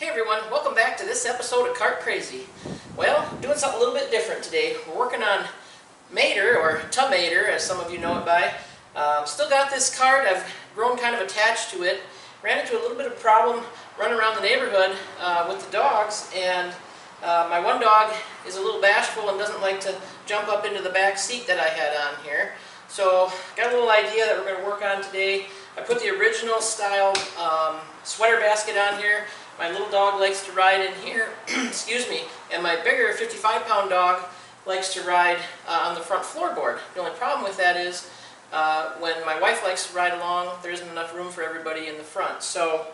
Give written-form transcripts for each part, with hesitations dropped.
Hey everyone, welcome back to this episode of Kart Crazy. Well, doing something a little bit different today. We're working on Mater, or Tomater, as some of you know it by. Still got this cart. I've grown kind of attached to it. Ran into a little bit of a problem running around the neighborhood with the dogs, and my one dog is a little bashful and doesn't like to jump up into the back seat that I had on here. So, got a little idea that we're going to work on today. I put the original style sweater basket on here. My little dog likes to ride in here, excuse me, and my bigger 55-pound dog likes to ride on the front floorboard. The only problem with that is when my wife likes to ride along, there isn't enough room for everybody in the front. So,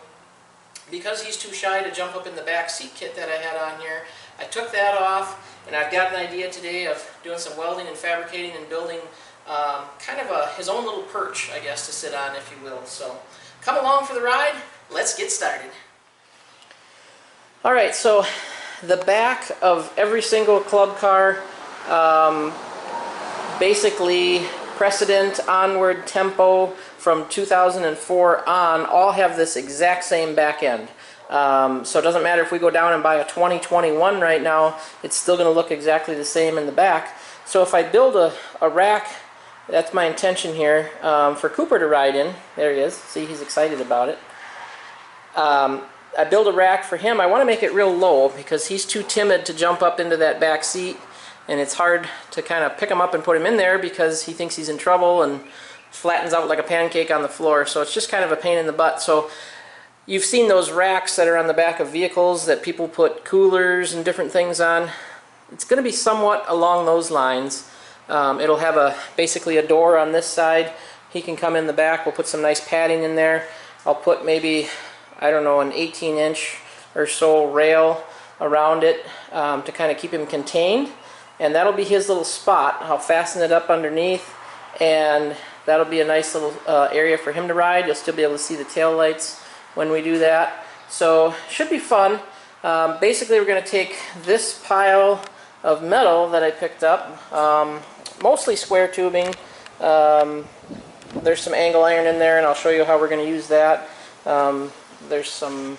because he's too shy to jump up in the back seat kit that I had on here, I took that off, and I've got an idea today of doing some welding and fabricating and building kind of his own little perch, I guess, to sit on, if you will. So, come along for the ride. Let's get started. Alright, so the back of every single club car, basically Precedent, Onward, Tempo from 2004 on, all have this exact same back end. So it doesn't matter if we go down and buy a 2021 right now, it's still going to look exactly the same in the back. So if I build a rack, that's my intention here, for Cooper to ride in. There he is. See, he's excited about it. I build a rack for him. I want to make it real low because he's too timid to jump up into that back seat, and it's hard to kind of pick him up and put him in there because he thinks he's in trouble and flattens out like a pancake on the floor. So it's just kind of a pain in the butt. So you've seen those racks that are on the back of vehicles that people put coolers and different things on. It's going to be somewhat along those lines. It'll have basically a door on this side. He can come in the back. We'll put some nice padding in there. I'll put maybe, I don't know, an 18-inch or so rail around it to kind of keep him contained, and that'll be his little spot. I'll fasten it up underneath, and that'll be a nice little area for him to ride. You'll still be able to see the tail lights when we do that, so should be fun. Basically, we're going to take this pile of metal that I picked up, mostly square tubing. There's some angle iron in there, and I'll show you how we're going to use that. There's some,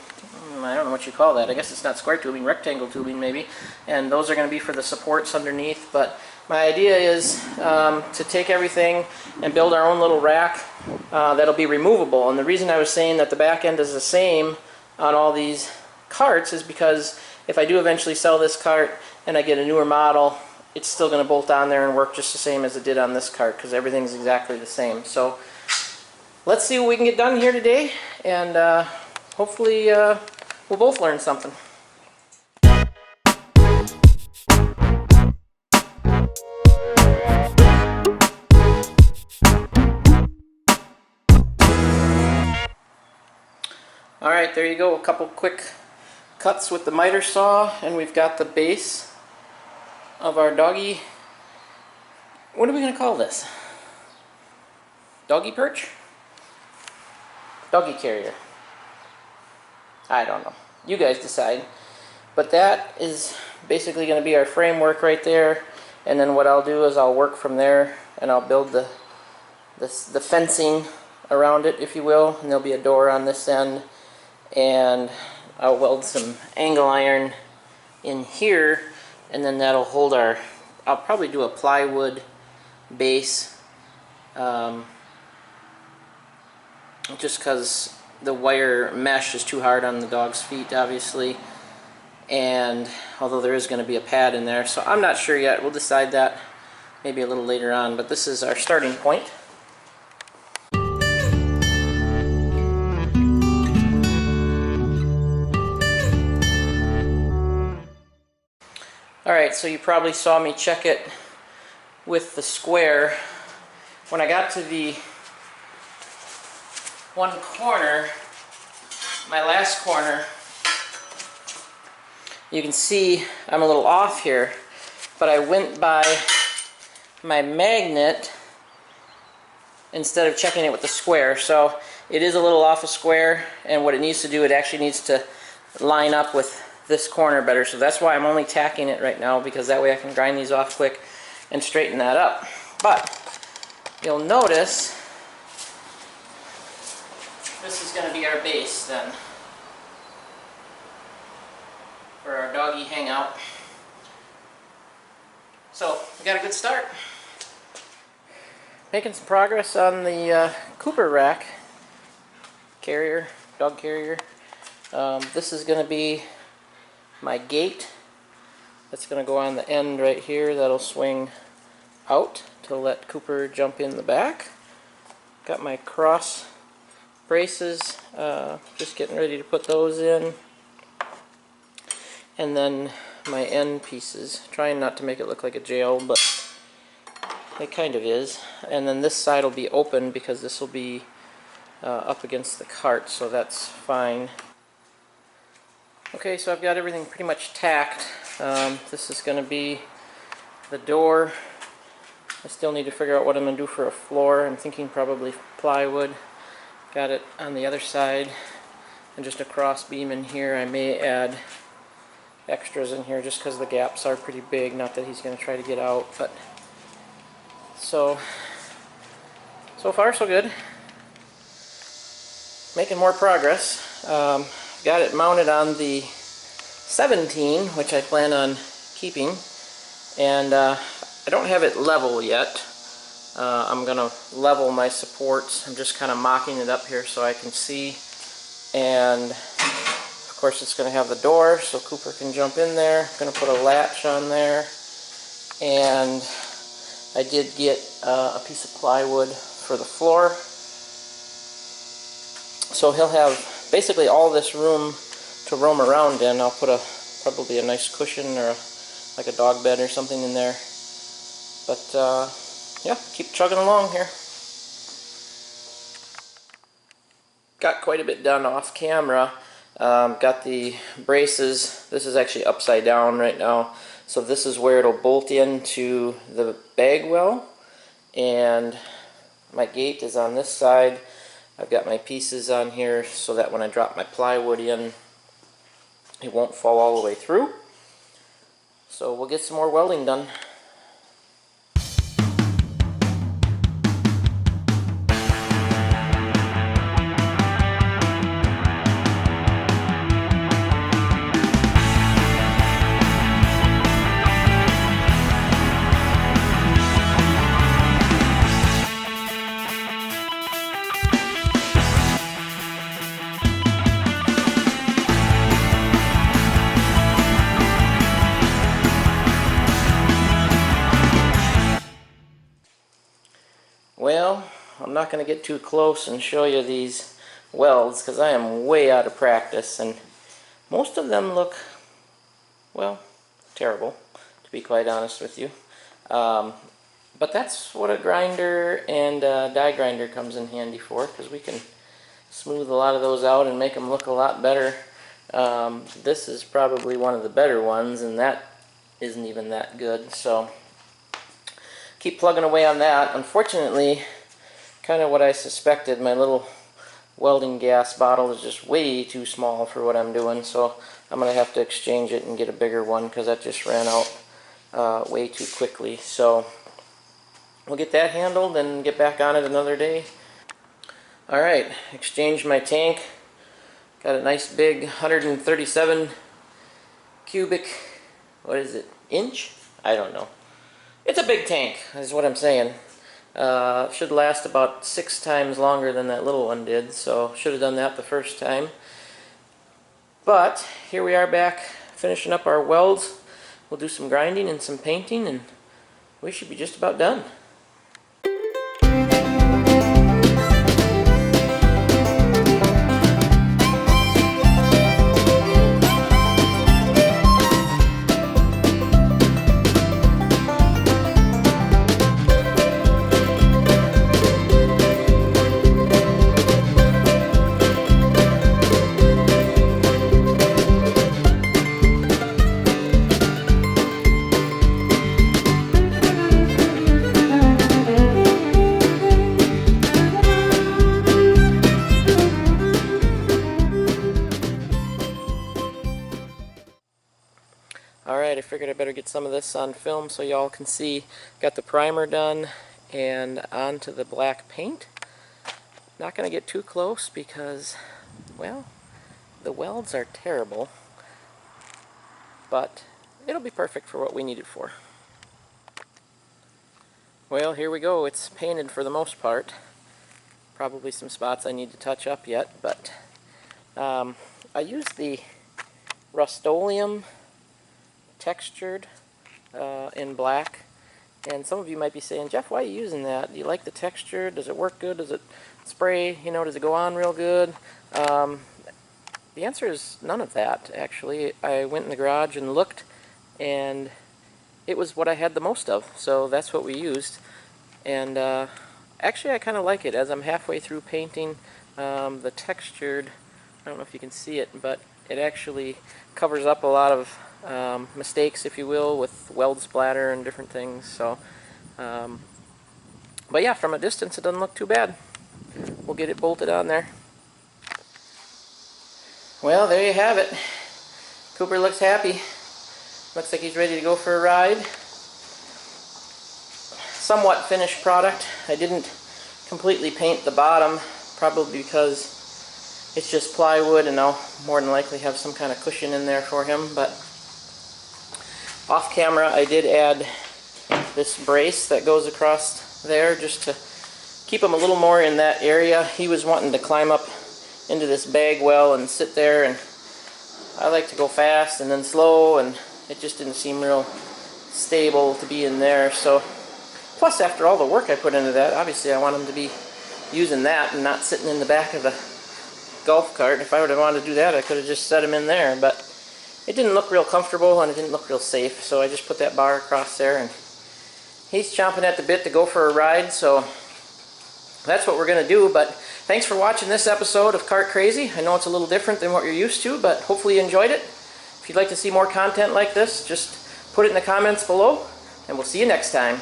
I don't know what you call that. I guess it's not square tubing, rectangle tubing maybe. And those are going to be for the supports underneath. But my idea is to take everything and build our own little rack that'll be removable. And the reason I was saying that the back end is the same on all these carts is because if I do eventually sell this cart and I get a newer model, it's still going to bolt on there and work just the same as it did on this cart because everything's exactly the same. So let's see what we can get done here today, and hopefully we'll both learn something. Alright, there you go. A couple quick cuts with the miter saw, and we've got the base of our doggy. What are we going to call this? Doggy perch? Doggy carrier. I don't know. You guys decide. But that is basically going to be our framework right there. And then what I'll do is I'll work from there, and I'll build the fencing around it, if you will. And there'll be a door on this end. And I'll weld some angle iron in here. And then that'll hold our... I'll probably do a plywood base. Just because the wire mesh is too hard on the dog's feet, obviously, and although there is going to be a pad in there, so I'm not sure yet. We'll decide that maybe a little later on, but this is our starting point. Alright, so you probably saw me check it with the square. When I got to the one corner, my last corner, you can see I'm a little off here, but I went by my magnet instead of checking it with the square. So it is a little off a square, and what it needs to do, it actually needs to line up with this corner better. So that's why I'm only tacking it right now, because that way I can grind these off quick and straighten that up. But you'll notice this is going to be our base then. for our doggy hangout. So we got a good start. Making some progress on the Cooper rack carrier, dog carrier. This is going to be my gate. That's going to go on the end right here. That'll swing out to let Cooper jump in the back. Got my cross braces, just getting ready to put those in. And then my end pieces, trying not to make it look like a jail, but it kind of is. And then this side will be open because this will be up against the cart, so that's fine. Okay, so I've got everything pretty much tacked. This is going to be the door. I still need to figure out what I'm going to do for a floor. I'm thinking probably plywood. Got it on the other side, and just a cross beam in here. I may add extras in here just because the gaps are pretty big. Not that he's going to try to get out, but so far so good. Making more progress. Got it mounted on the 17, which I plan on keeping, and I don't have it level yet. I'm going to level my supports. I'm just kind of mocking it up here so I can see, and of course it's going to have the door so Cooper can jump in there. I'm going to put a latch on there, and I did get a piece of plywood for the floor, so he'll have basically all this room to roam around in. I'll put probably a nice cushion or like a dog bed or something in there. But yeah, keep chugging along here. Got quite a bit done off camera. Got the braces. This is actually upside down right now, so this is where it'll bolt into the bag well, and my gate is on this side. I've got my pieces on here so that when I drop my plywood in, it won't fall all the way through. So we'll get some more welding done. Well, I'm not going to get too close and show you these welds because I am way out of practice, and most of them look, well, terrible, to be quite honest with you. But that's what a grinder and a die grinder comes in handy for, because we can smooth a lot of those out and make them look a lot better. This is probably one of the better ones, and that isn't even that good, so keep plugging away on that. Unfortunately, kind of what I suspected, my little welding gas bottle is just way too small for what I'm doing, so I'm going to have to exchange it and get a bigger one because that just ran out way too quickly. So we'll get that handled and get back on it another day. Alright, exchanged my tank. Got a nice big 137 cubic, what is it, inch? I don't know. It's a big tank, is what I'm saying. Should last about 6 times longer than that little one did, so should have done that the first time. But here we are back finishing up our welds. We'll do some grinding and some painting, and we should be just about done. Alright, I figured I better get some of this on film so y'all can see. Got the primer done and onto the black paint. Not going to get too close because, well, the welds are terrible. but it'll be perfect for what we need it for. Well, here we go. It's painted for the most part. Probably some spots I need to touch up yet, but I used the Rust-Oleum textured in black, and some of you might be saying, Jeff, why are you using that? Do you like the texture? Does it work good? Does it spray? You know, does it go on real good? The answer is none of that, actually. I went in the garage and looked, and it was what I had the most of, so that's what we used. And actually, I kind of like it. As I'm halfway through painting, the textured, I don't know if you can see it, but it actually covers up a lot of mistakes, if you will, with weld splatter and different things. So, but yeah, from a distance, it doesn't look too bad. We'll get it bolted on there. Well, there you have it. Cooper looks happy. Looks like he's ready to go for a ride. Somewhat finished product. I didn't completely paint the bottom, probably because it's just plywood, and I'll more than likely have some kind of cushion in there for him. But off camera, I did add this brace that goes across there just to keep him a little more in that area. He was wanting to climb up into this bag well and sit there, and I like to go fast and then slow, and it just didn't seem real stable to be in there. So, plus after all the work I put into that, obviously I want him to be using that and not sitting in the back of the golf cart. If I would have wanted to do that, I could have just set him in there, but it didn't look real comfortable and it didn't look real safe, so I just put that bar across there, and he's chomping at the bit to go for a ride. So that's what we're going to do. But thanks for watching this episode of Kart Crazy. I know it's a little different than what you're used to, but hopefully you enjoyed it. If you'd like to see more content like this, just put it in the comments below, and we'll see you next time.